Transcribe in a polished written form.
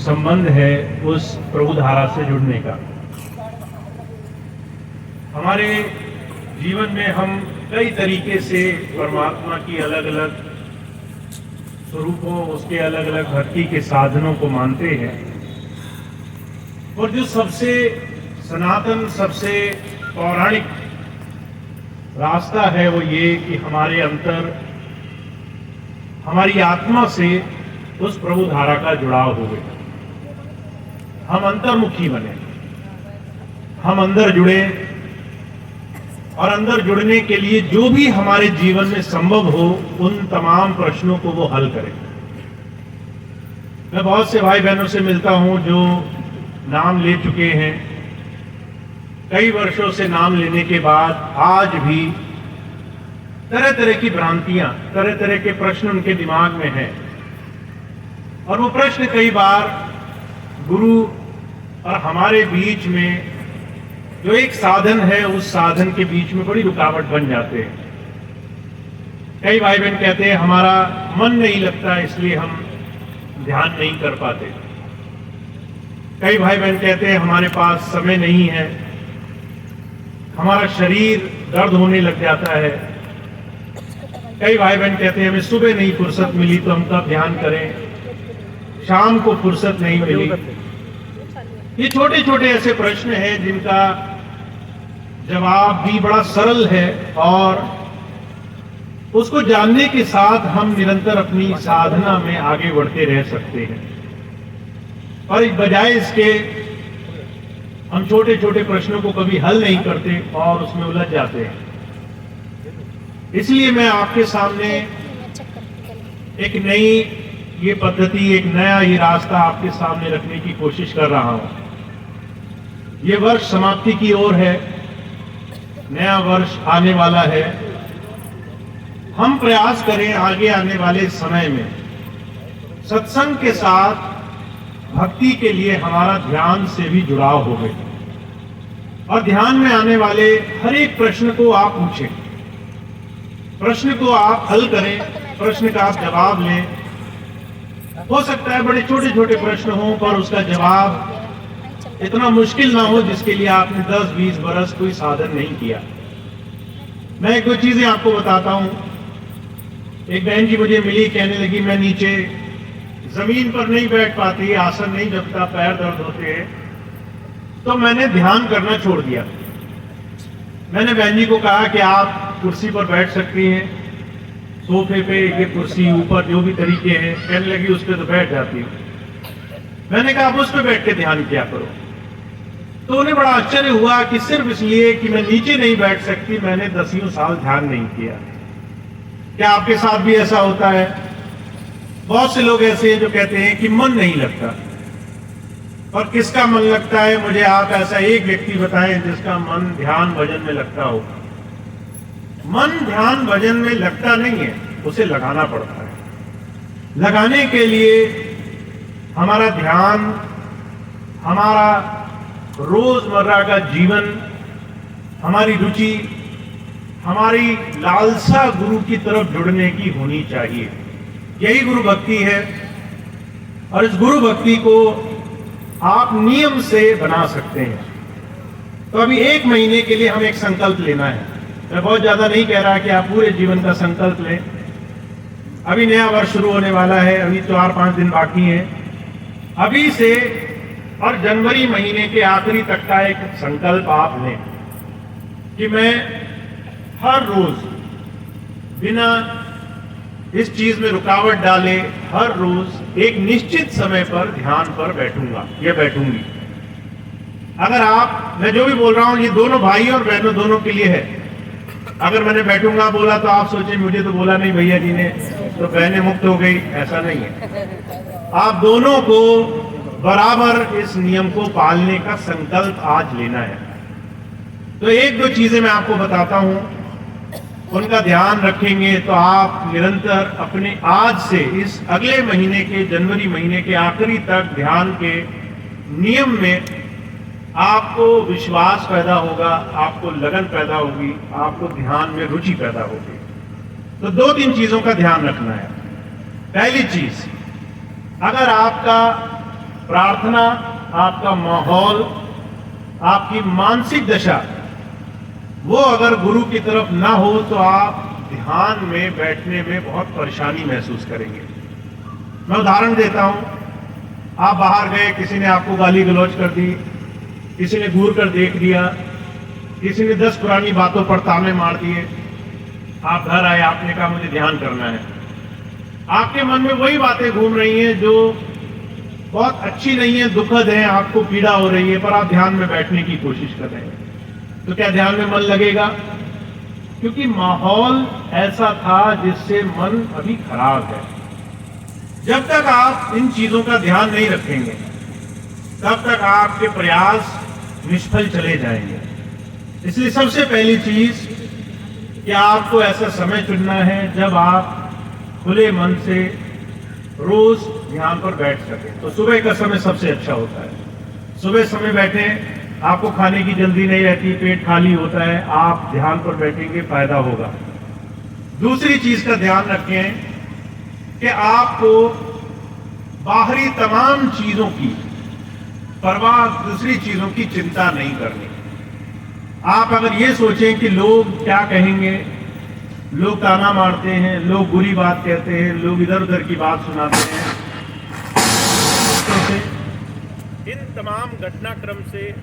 संबंध है उस प्रभु धारा से जुड़ने का। हमारे जीवन में हम कई तरीके से परमात्मा की अलग अलग स्वरूपों, उसके अलग अलग भक्ति के साधनों को मानते हैं, और जो सबसे सनातन, सबसे पौराणिक रास्ता है वो ये कि हमारे अंतर, हमारी आत्मा से उस प्रभु धारा का जुड़ाव हो गया। हम अंतर्मुखी बने, हम अंदर जुड़े, और अंदर जुड़ने के लिए जो भी हमारे जीवन में संभव हो उन तमाम प्रश्नों को वो हल करें। मैं बहुत से भाई बहनों से मिलता हूं जो नाम ले चुके हैं, कई वर्षों से नाम लेने के बाद आज भी तरह तरह की भ्रांतियां, तरह तरह के प्रश्न उनके दिमाग में हैं, और वो प्रश्न कई बार गुरु और हमारे बीच में जो एक साधन है उस साधन के बीच में बड़ी रुकावट बन जाते हैं। कई भाई बहन कहते हैं हमारा मन नहीं लगता इसलिए हम ध्यान नहीं कर पाते। कई भाई बहन कहते हैं हमारे पास समय नहीं है, हमारा शरीर दर्द होने लग जाता है। कई भाई बहन कहते हैं हमें सुबह नहीं फुर्सत मिली तो हम कब ध्यान करें, शाम को फुर्सत नहीं मिली। ये छोटे छोटे ऐसे प्रश्न हैं जिनका जवाब भी बड़ा सरल है, और उसको जानने के साथ हम निरंतर अपनी साधना में आगे बढ़ते रह सकते हैं। और बजाय इसके हम छोटे छोटे प्रश्नों को कभी हल नहीं करते और उसमें उलझ जाते हैं। इसलिए मैं आपके सामने एक नई ये पद्धति, एक नया ये रास्ता आपके सामने रखने की कोशिश कर रहा हूं। ये वर्ष समाप्ति की ओर है, नया वर्ष आने वाला है। हम प्रयास करें आगे आने वाले समय में सत्संग के साथ भक्ति के लिए हमारा ध्यान से भी जुड़ाव हो गए, और ध्यान में आने वाले हर एक प्रश्न को आप पूछें, प्रश्न को आप हल करें, प्रश्न का आप जवाब लें। हो सकता है बड़े छोटे छोटे प्रश्न हों पर उसका जवाब इतना मुश्किल ना हो जिसके लिए आपने 10-20 बरस कोई साधन नहीं किया। मैं कुछ चीजें आपको बताता हूं। एक बहन जी मुझे मिली, कहने लगी मैं नीचे जमीन पर नहीं बैठ पाती, आसन नहीं जमता, पैर दर्द होते हैं, तो मैंने ध्यान करना छोड़ दिया। मैंने बहन जी को कहा कि आप कुर्सी पर बैठ सकती हैं, सोफे पे, ये कुर्सी ऊपर, जो भी तरीके हैं। कहने लगी उस पर तो बैठ जाती हूँ। मैंने कहा आप उस पर बैठ के ध्यान किया करो। तो उन्हें बड़ा आश्चर्य हुआ कि सिर्फ इसलिए कि मैं नीचे नहीं बैठ सकती मैंने 10 साल ध्यान नहीं किया। क्या आपके साथ भी ऐसा होता है? बहुत से लोग ऐसे हैं जो कहते हैं कि मन नहीं लगता। और किसका मन लगता है? मुझे आप ऐसा एक व्यक्ति बताएं जिसका मन ध्यान भजन में लगता हो। मन ध्यान भजन में लगता नहीं है, उसे लगाना पड़ता है। लगाने के लिए हमारा ध्यान, हमारा रोजमर्रा का जीवन, हमारी रुचि, हमारी लालसा गुरु की तरफ जुड़ने की होनी चाहिए। यही गुरु भक्ति है, और इस गुरु भक्ति को आप नियम से बना सकते हैं। तो अभी 1 महीने के लिए हमें एक संकल्प लेना है। मैं बहुत ज्यादा नहीं कह रहा कि आप पूरे जीवन का संकल्प लें। अभी नया वर्ष शुरू होने वाला है, अभी 4-5 दिन बाकी हैं। अभी से और जनवरी महीने के आखिरी तक का एक संकल्प आप लें कि मैं हर रोज बिना इस चीज में रुकावट डाले हर रोज एक निश्चित समय पर ध्यान पर बैठूंगा या बैठूंगी। अगर आप, मैं जो भी बोल रहा हूं ये दोनों भाई और बहनों दोनों के लिए है। अगर मैंने बैठूंगा बोला तो आप सोचें मुझे तो बोला नहीं भैया जी ने, तो बहनें मुक्त हो गई, ऐसा नहीं है। आप दोनों को बराबर इस नियम को पालने का संकल्प आज लेना है। तो 1-2 चीजें मैं आपको बताता हूं, उनका ध्यान रखेंगे तो आप निरंतर अपने आज से इस अगले महीने के जनवरी महीने के आखिरी तक ध्यान के नियम में आपको विश्वास पैदा होगा, आपको लगन पैदा होगी, आपको ध्यान में रुचि पैदा होगी। तो 2-3 चीजों का ध्यान रखना है। पहली चीज, अगर आपका प्रार्थना, आपका माहौल, आपकी मानसिक दशा, वो अगर गुरु की तरफ ना हो तो आप ध्यान में बैठने में बहुत परेशानी महसूस करेंगे। मैं उदाहरण देता हूं, आप बाहर गए, किसी ने आपको गाली गलौज कर दी, किसी ने घूर कर देख लिया, किसी ने 10 पुरानी बातों पर ताने मार दिए, आप घर आए, आपने कहा मुझे ध्यान करना है। आपके मन में वही बातें घूम रही हैं जो बहुत अच्छी नहीं है, दुखद है, आपको पीड़ा हो रही है, पर आप ध्यान में बैठने की कोशिश कर रहे हैं। तो क्या ध्यान में मन लगेगा? क्योंकि माहौल ऐसा था जिससे मन अभी खराब है। जब तक आप इन चीजों का ध्यान नहीं रखेंगे, तब तक आपके प्रयास निष्फल चले जाएंगे। इसलिए सबसे पहली चीज कि आपको ऐसा समय चुनना है जब आप खुले मन से रोज ध्यान पर बैठ सकें। तो सुबह का समय सबसे अच्छा होता है। सुबह समय बैठें, आपको खाने की जल्दी नहीं रहती, पेट खाली होता है, आप ध्यान पर बैठेंगे, फायदा होगा। दूसरी चीज का ध्यान रखें कि आपको बाहरी तमाम चीजों की परवाह, दूसरी चीजों की चिंता नहीं करनी। आप अगर ये सोचें कि लोग क्या कहेंगे, लोग ताना मारते हैं, लोग बुरी बात कहते हैं, लोग इधर उधर की बात सुनाते हैं, तो इन तमाम घटनाक्रम से